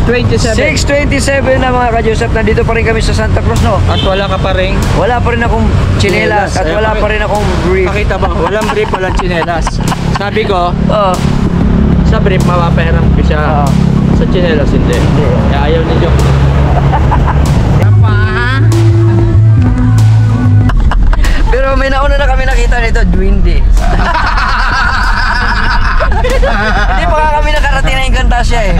6:27 na mga ka-Joseph. Nandito pa rin kami sa Santa Cruz, no? At wala ka pa rin. Wala pa rin akong tsinelas at wala pa rin akong brief. Pakita mo, walang brief, walang tsinelas. Sabi ko, Oo. sa brief mapapahiram ko siya. Sa tsinelas hindi. Kaya ayaw ni Jok. Pero may nauna na kami nakita nito, Dwindi. Hindi pa nga kami nakarating na Encantasia eh.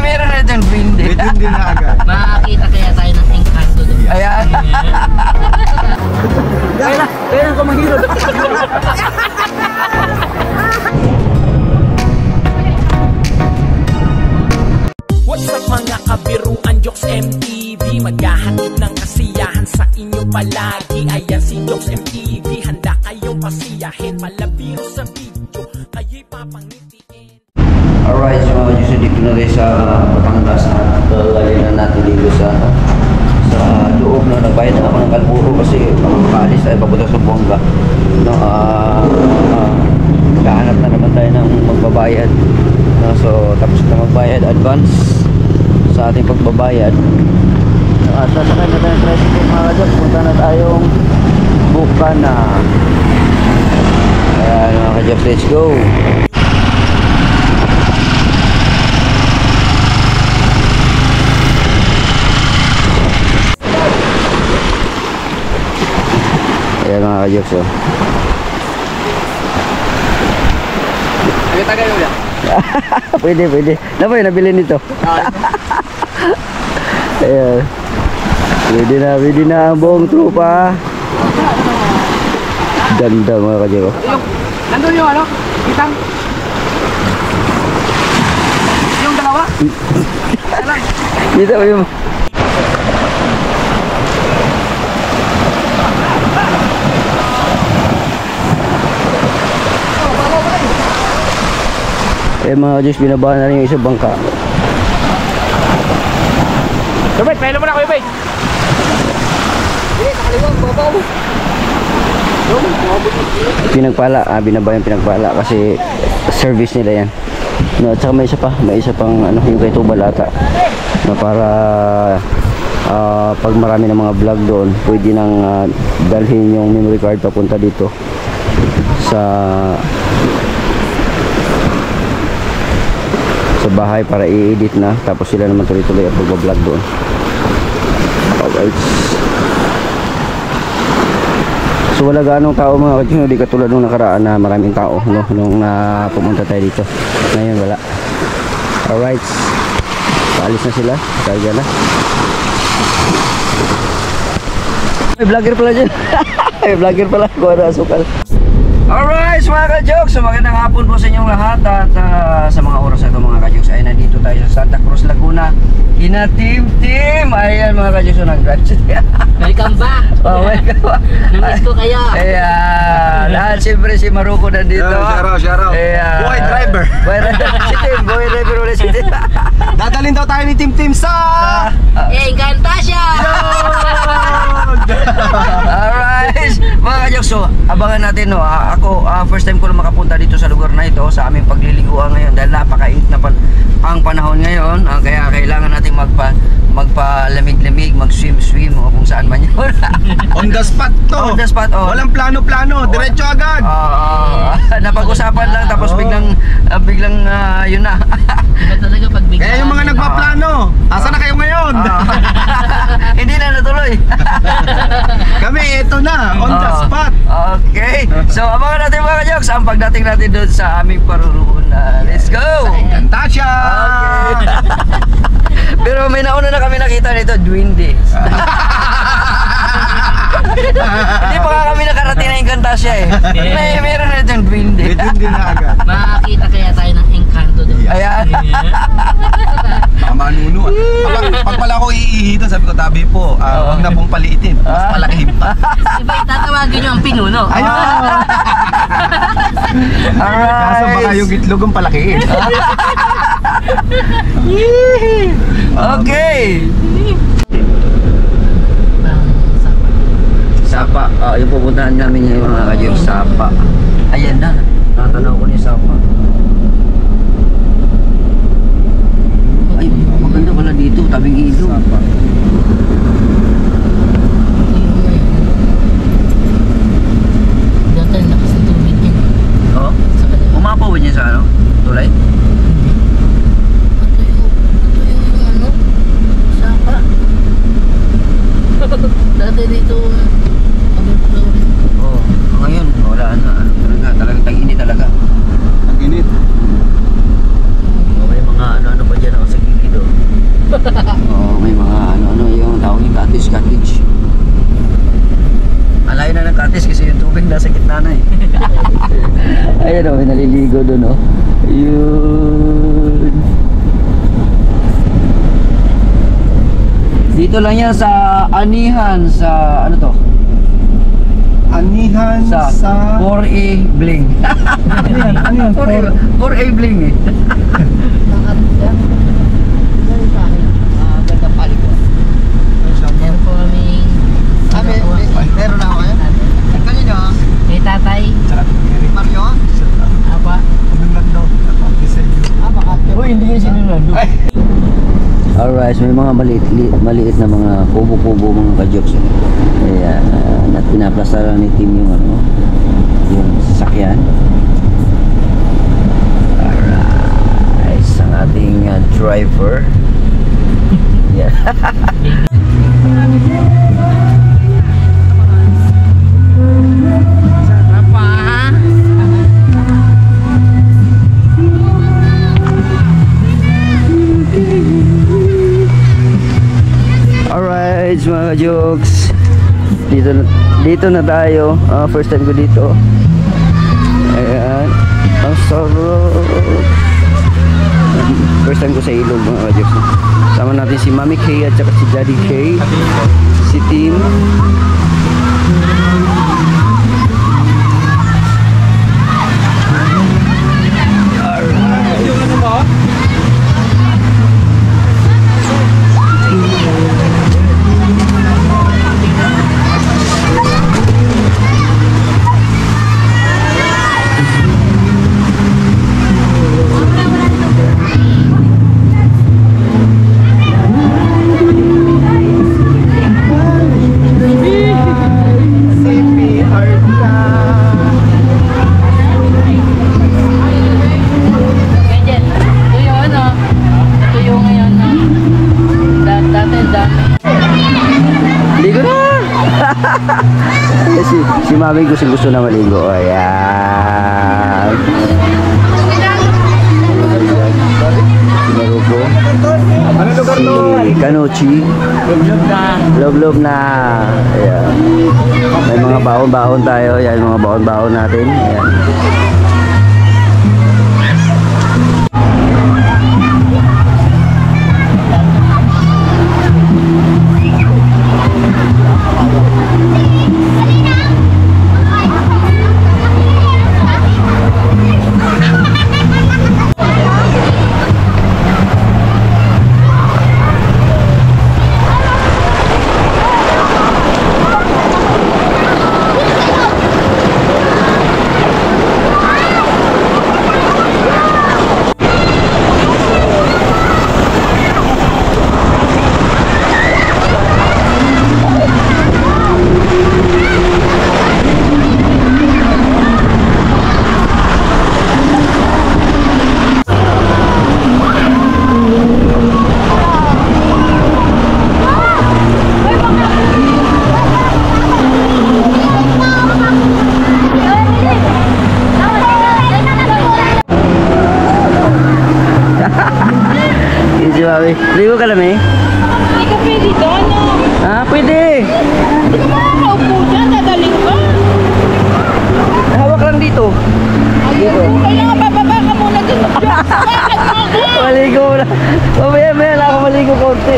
Meron na itong Dwindi. Hindi na agad. Makakita kaya tayo ng Encanto doon. Ayan. Kailan ko maghirap. What's up mga kabiruan, Jokes MTV, maghahatid ng kasiyahan sa inyo palagi. Ayan si Jokes MTV, handa kayong pasiyahin, malabiro sa video, kayo'y papangitiin. Alright, so mga Diyos, dito na tayo sa Batangas at galing na natin dito sa loob na nagbayad na ako ng kalpuro kasi makaalis tayo papunta sa Buanga. No, kahanap na naman tayo ng magbabayad. No, so tapos na magbayad advance sa ating pagbabayad. Sasakay na tayo ng tricycle mga ka-Jokes. Punta na tayong Bukana. Ayan mga ka-Jokes, let's go. Ayan mga ka-Jokes, oh. Tagay ulit. Pwede. Ano ba yung nabili nito? Ayan. Pwede na ang buong trupa. Ganda mga ka-Jokes. Nandun yung ano? Kitang? Yung dalawa? Kita mo yung... Eh mga Diyos, binaba na rin yung isang bangka. Kubay, pahilo mo na Kubay. Pinagpala, binaba yung pinagpala kasi service nila yan. No, at saka may isa pang ano, yung kay Tubal ata na para pag marami ng mga vlog doon, pwede nang dalhin yung memory card papunta dito sa bahay para i-edit na, tapos sila naman tuloy-tuloy ang pag-vlog doon. Alright. So wala ganong tao mga ka-Jokes, hindi katulad nung nakaraan na maraming tao, no? Nung pumunta tayo dito. Ngayon wala. Alright. Paalis na sila. Kaya na. May vlogger pala dyan. May vlogger pala. Kuha na asukal. Alright mga ka-Jokes, so magandang hapon po sa inyong lahat. At sa mga oras na ito mga ka-Jokes ay nandito tayo sa Santa Cruz, Laguna. Ina Team. Ayan mga ka-Jokes, so nag-graduate. Welcome back! Oh, welcome back. Namiss ko kayo! Ayan. At siyempre si Maruko nandito. Shout out. Ayan. Boy driver. Si Tim, boy driver ulit si Tim. Dadalhin daw tayo ni Tim sa... Encantasia! Alright mga ka-Jokes, so abangan natin, no. Ako first time ko na makapunta dito sa lugar na ito sa aming pagliliguan ngayon dahil napakainit na ang panahon ngayon, kaya kailangan natin magpalamig-lamig, mag-swim o kung saan man yun. On the spot to. On the spot, oh. Walang plano-plano, diretso agad. Napag-usapan lang tapos biglang yun na. Iba talaga pag bigla. Kaya yung mga nagpaplano, asa na kayo ngayon? Hindi na natuloy. Kami, ito na, on the spot. Okay, so abangan natin mga ka-Jokes ang pagdating natin doon sa aming paruroonan. Let's go! Encantasia! Okay. Pero may nauna na kami nakita nito, Dwindi. Hindi pa nga kami nakarating na Encantasia eh. Meron na itong Dwindi. Hindi na agad. Makakita kaya tayo ng Encanto doon. Ayan. Baka manuno. Pag pala ako iihito, sabi ko, tabi po, huwag na pong paliitin. Mas palakihin pa. Iba itatawagin nyo ang pinuno. Ayun! Kaso baka yung itlog ang palakihin. Okay. Sapa. Yung pupuntahan namin yung mga ka-Jokes, Sapa. Ayan na. Natanaw ko ni Sapa. Ay, maganda ba? na eh. Ayan o, may naliligo doon o. Ayun. Dito lang yan sa Anihan, sa ano to? Anihan Sa 4A Bling. Ano yan? 4A Bling eh. Meron po kaming... Meron na ako kayo? Kanino? Kay tatay. Mario? Apa? Uy, hindi kayo sinunod. Alright, so may mga maliit na mga kubo-kubo mga ka-jokes. Ayan, na pinaplastaran ni Tim yung ano, yung sasakyan. Alright, ang ating driver. Yeah. Alright, mga jokes. Dito na tayo. First time ko dito. Ayan. Ang sarap. First time ko sa ilog, mga jokes. Sama natin si Mami K at saka si Daddy K. Si Tim. Ligo na! si Mami gusto na maligo. Ayan. Si Maruko. Si Kanochi. Love na. Ayan. May mga baon-baon tayo. Ayan, mga baon-baon natin. Ayan. Ligo ka lang eh? Hindi ka pwede doon, no? Ah, pwede! Hindi ka makakaupo dyan, dadaling ka. Hawak lang dito. Ayun, kaya nga bababa ka muna dito. Maligo na. Mamaya lang ako maligo konti.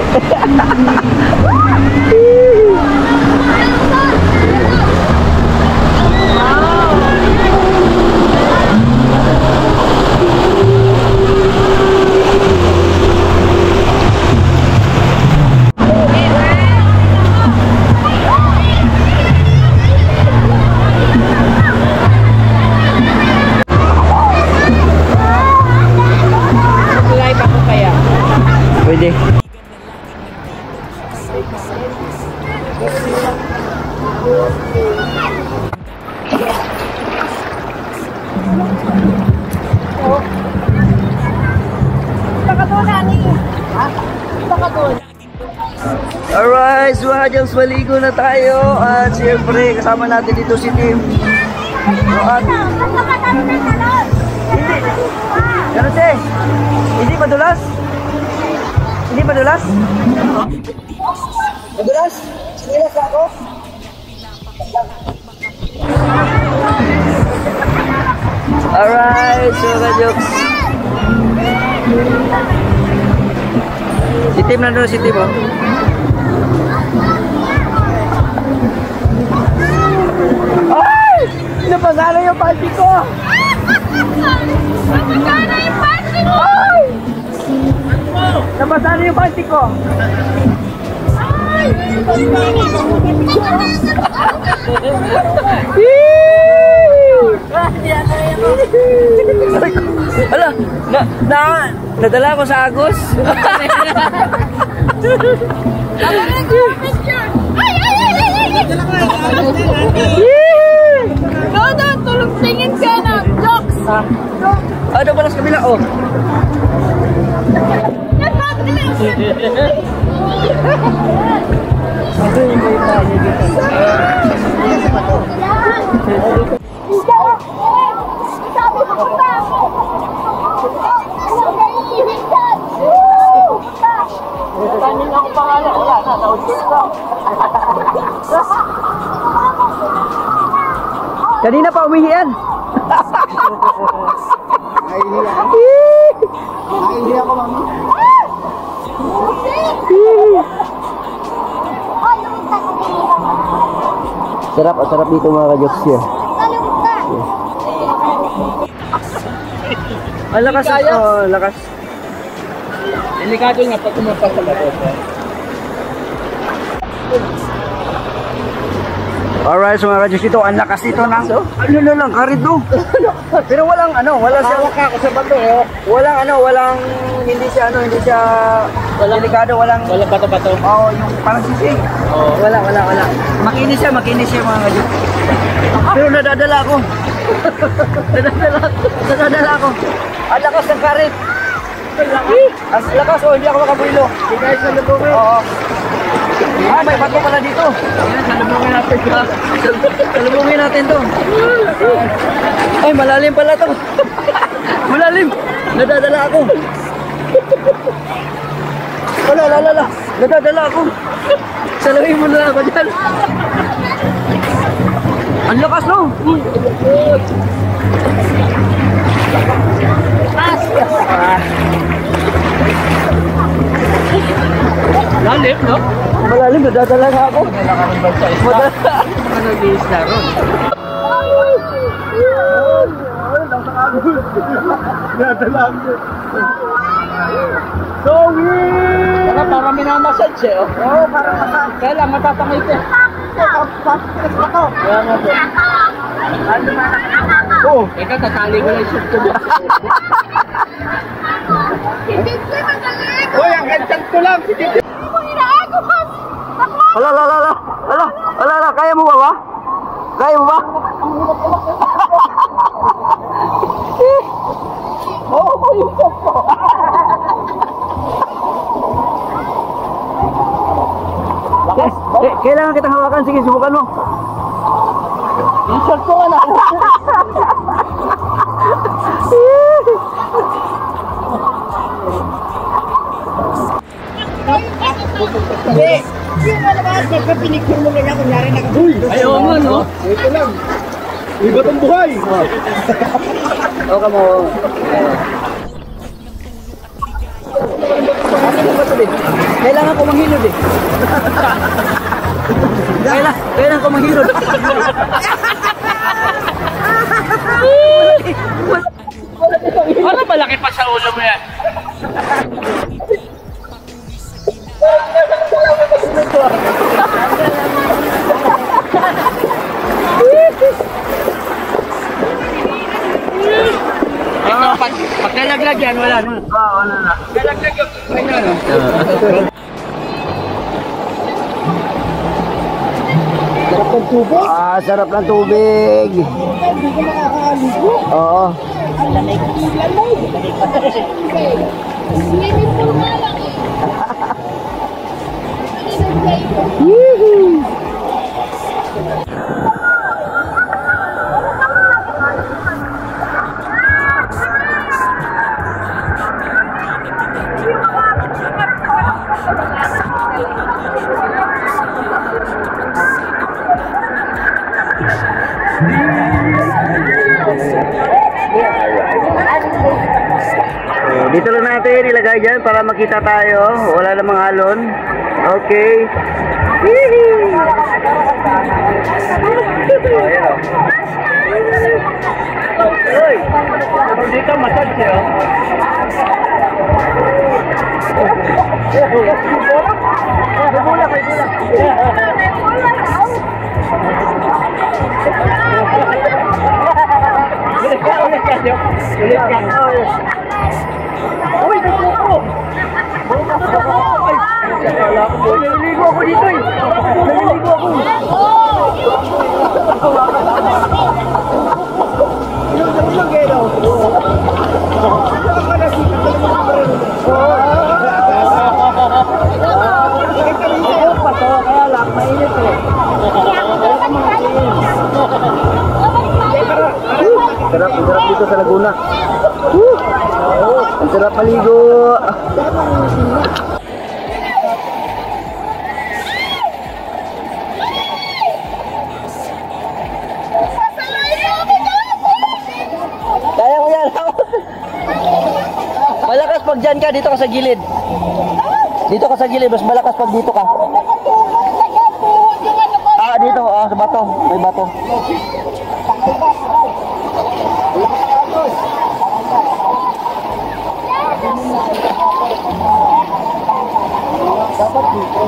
Pwede. Alright, so hadyang maligo na tayo. At siyempre, kasama natin dito si Tim. At Ganun siya. Hindi madulas? Hindi madulas? Madulas? Sinilas ako? Alright, so ka-jokes. Si Tim nandun, si Tim, oh. Ay! Napasana yung panty ko! Napasana yung panty ko! Ay! Napasana yung panty ko! Ay! Hala, nadala ko sa Agos. Dodo, tulog tingin ka na! Jokes! Ano pala sa kabila? Oh. Kanina pa umihi yan. Hindi ako, mami. Sarap, sarap dito mga ka-jokes yan. Ang lakas, oh, lakas. Delikado nga pag kumapal sa labas. Alright, so mga ka-jokes dito, ang lakas dito ng ano lang, karido. Pero walang ano, wala siya. Hawak ako sa bato, oh. Walang hindi siya delikado, walang bato-bato. oh, yung parang sisig. Oo. Wala. Makinis siya mga ka-jokes. Pero nadadala ako. nadadala ako. Ang lakas ng karit. Ang lakas, oh, hindi ako makabuilo. Hindi guys, salubungin. Oo. Ah, may bato pala dito. Yan, salubungin natin. Salubungin natin to. Ay, malalim pala to. Malalim. Nadadala ako. Wala. Nadadala ako. Salawin mo na ako dyan. Ang lakas, no? Lalim, no? Malalim, nadadala nga ako. Nag-iisla ron. Para minamassage eh. Oo, para massage. Kaya lang, matatangay ko. Kaya nga po. Oh, ikaw tatali ko lang yung shoot ko. Hoy, ang headset ko lang. Ala, kaya mo ba? Kaya mo ba? Kailangan kitang hawakan. Sige, subukan mo. T-shirt ko nga na. Ayaw mo, no? Ito lang. Iba tong buhay. Okay mo. Kailangan ko manghilod eh. Kailangan ko manghilod. Ano malaki pa sa ulo mo yan? Pag nalaglag yan, wala na. Wala na. Nalaglag yung kanya, no? Sarap ng tubo. Ah, sarap ng tubig. Hindi ko makakaligo. Oo. Ang lamig. Swimming pool nga lang eh. tayo dyan para makita tayo. Wala namang alon. Okay. Hihi! Oh, yan o. Uy! Dito massage siya. Uy, nagpupo! Naliligo ako dito eh! Naliligo ako! Kaya lang, mainit eh. Sarap dito sa Laguna. Ang sarap maligo. Kaya ko yan. Malakas pag dyan ka, dito ka sa gilid. Dito ka sa gilid, mas malakas pag dito ka. Ah, dito, sa bato. May bato. Dapat dito.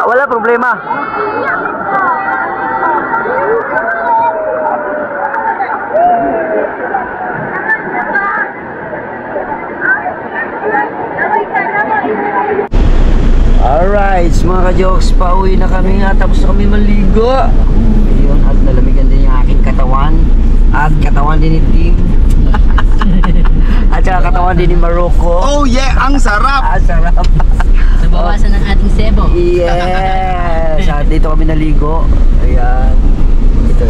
Wala problema. Alright, mga ka-jokes, pauwi na kami nga, tapos na kami maligo. Ayun, at nalamigan din yung aking katawan. At katawan din ni Tim. At saka katawan din ni Marocco. Oh yeah, ang sarap! Ah, sarap. Nabawasan ng ating sebo. Yes! At dito kami naligo. Ayan. Ito.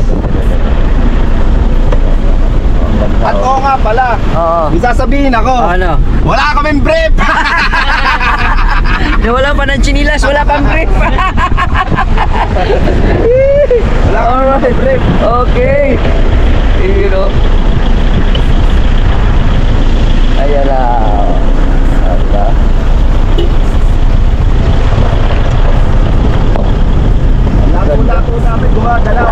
At oo nga pala, Oo. may sasabihin ako, Ano? wala kaming brief! Wala pa ng chinilas, wala pang grip. Wala kaming brief! Okay. You know. Ayan na. Ata. Lato namin gumagalaw.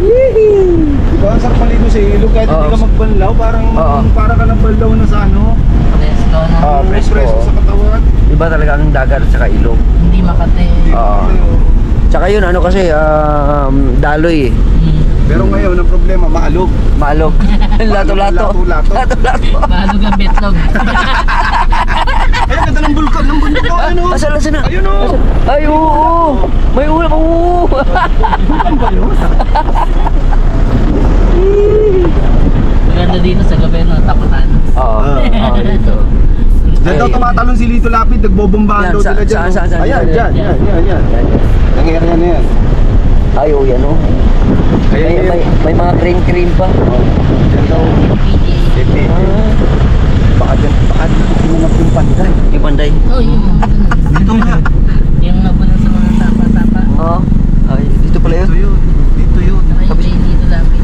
Diba ang sarap maligo sa ilog kahit hindi ka magbanlaw, parang ka nagbanlaw na sa ano. Presko na. Presko sa katawan. Iba talaga ang dagat at saka ilog. Hindi makate. Oo. Tsaka yun, ano kasi, daloy eh. Pero ngayon, ang problema, maalog. Maalog. Lato-lato. Lato-lato. Lato-lato. Mahalo ang betlog. Ay, ganda ng bulkan, ng bundok ko, ano? Asan na? Ayun o! Ay, oo! May ulam, oo! Bulkan ba yun? Maganda dito sa gabi ng takutan. Oo, dito. Diyan daw tumatalon si Lito Lapid, nagbobombahan daw sila dyan. Saan? Ayan, dyan. Nangyari yan na yan. Ay, oo, yan o. May mga cream pa. Diyan daw. Baka dito sinanap yung panday. Yung panday. Oh, yung Dito nga. yung nabunan sa mga tapa-tapa. Oo. Ay, dito pala yun. Dito yun. Ay, dito lapit.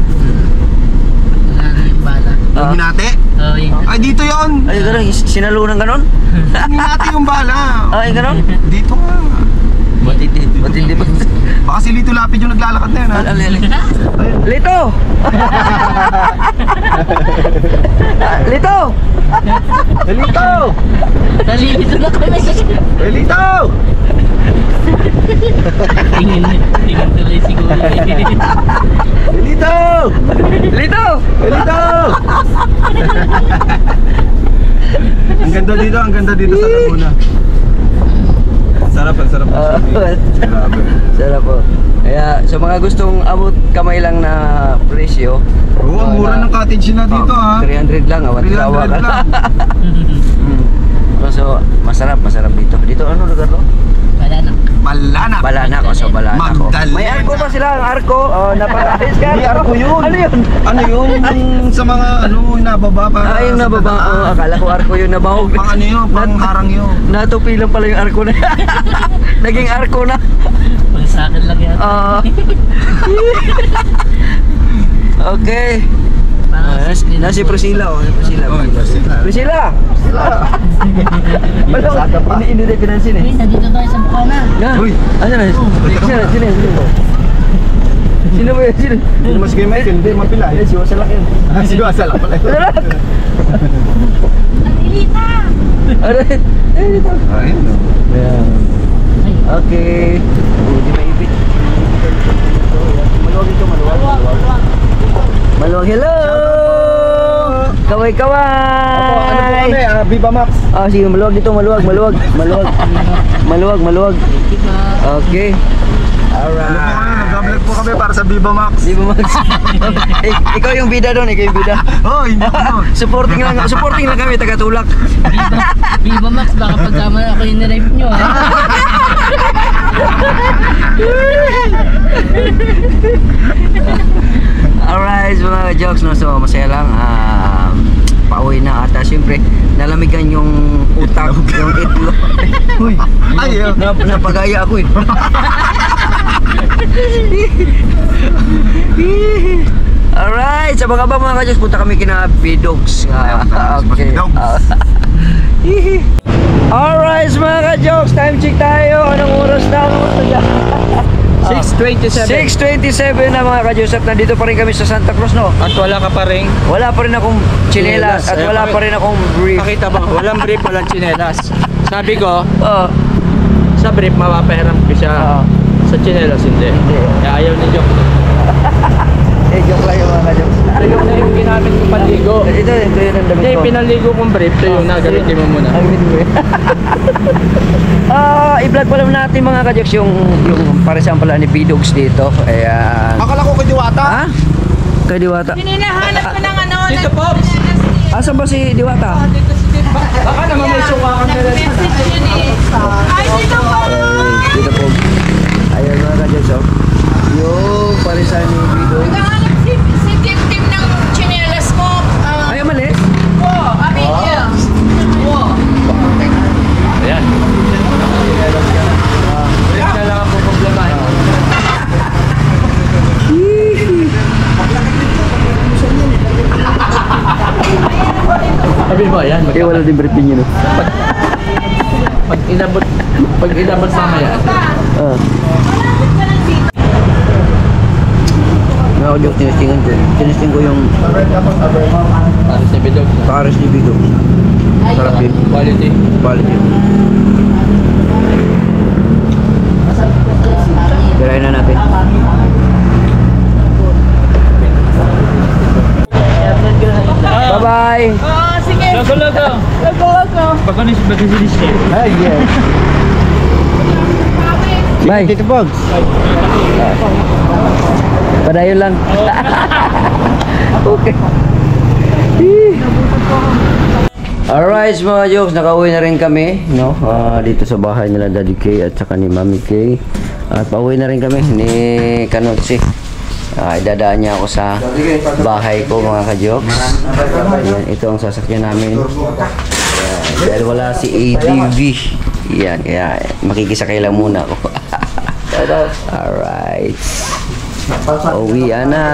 Wala na yung bala. Yung hinate? Oh, yung Ay, dito yun. Ay, gano'n. Sinalunan ganon? Yung hinate yung bala. Ay, ganon? Dito nga. Matindi ba? Baka si Lito Lapid yung naglalakad na yan, ha? Lito! Lito! Lito! nalilito na kami. Lito! Tingin tuloy siguro. Lito! Lito! Lito! Ang ganda dito sa Laguna. Sarap. Grabe. Sarap po. Kaya sa mga gustong abot kamay lang na presyo. Oo, ang mura ng cottage na dito ha. 300 lang, awan 300 tawa ka. lang. So, masarap dito. Dito ano lugar to? Balanak. Balanak o so Balanak. Magdalena. May arko pa sila, ang arko. Oh, napaka-ayos ka. Hindi arko yun. Ano yun? Ano yun? Yung sa mga nababa pa. Yung nababa. Oh, akala ko arko yun nabahog. Pang ano yun? Pang harang yun. Natupi lang pala yung arko na. Naging arko na. Pag sa akin lang yan. Okay. Nasi Priscilla oh, Priscilla. Ini dia pinansin eh. Nandito tayo sa Bukana. Nah. Uy. Ano na? Sini. Sino ba yan? Sino? Hindi mas game hindi mapila. Si Wasalak yan. Si Wasalak pala. Wasalak! Ilita! Dito. Ayun. Ayan. Okay. Di maipit. Maluwag ito, maluwag. Maluwag, hello! Kaway-kaway! Ano po kami? Viva Max. Sige, maluwag dito, maluwag. Maluwag. Okay. Alright. Nag-vlog po kami para sa Viva Max. Viva Max. Ikaw yung bida doon, Oh, hindi ako. Supporting lang kami, taga-tulak. Viva Max, baka pagkama ako yung nirape nyo ha. Alright, mga jokes no, so masaya lang. Pauwi na ata, siyempre nalamigan yung utak, yung itlog. Uy, Ay, napagaya ako eh. Alright, sa mga ka-jokes, punta kami kina Bidogs. Okay. Alright, mga ka-jokes, time check tayo. Anong oras na? 6:27 na mga ka-jokes. At nandito pa rin kami sa Santa Cruz, no? At wala ka pa rin. Wala pa rin akong tsinelas at wala pa rin akong brief. Pakita mo, walang brief, walang tsinelas. Sabi ko, Oh, sa brief mapapahiram ko siya. Sa tsinelas hindi. Kaya ayaw ni Jok. joke lang yung mga ka-jokes. Yung na yung ginamit ko panligo. Ito yun ang damit Hindi, ko. pinaligo kong brief. Ito yung nagalitin mo muna. I-vlog pa lang natin mga ka-jokes yung paresan pala ni Bidogs dito. Ayan. Akala ko kay Diwata. Ha? Kay Diwata. Hinahanap ko ng ano. Dito, Pops! Asan ba si Diwata? Baka naman may suwakan na rin. Ay, dito po! Dito po. Ayan mga ka-jokes. Yung paresan ni Bidogs. Naghahanap si Tim ng chinelas mo. Ay, malis? Abigil. Ayan. Brief na lang ako problemahin. Sabi mo, ayan. Eh, wala din briefing yun. Pag inabot mamaya. Mga ka-jokes, tinisting ko yung Paris ni Bidog. pares ni Bidogs. Sarap din. Quality. Quality. Tirahin na natin. Bye-bye! Sige. Logo. Lago. Pagkasilis niya. Ay, yes. Bye. Tito Bogs. Padayon lang. Okay. Alright mga jokes, nakauwi na rin kami, no? Dito sa bahay nila Daddy K at saka ni Mami K. At pauwi na rin kami ni Kanotsi. Idadaan niya ako sa bahay ko mga ka-jokes. Ayan, ito ang sasakyan namin. Dahil wala si ADV. Yan, kaya makikisakay lang muna ako. Alright. Uwi na.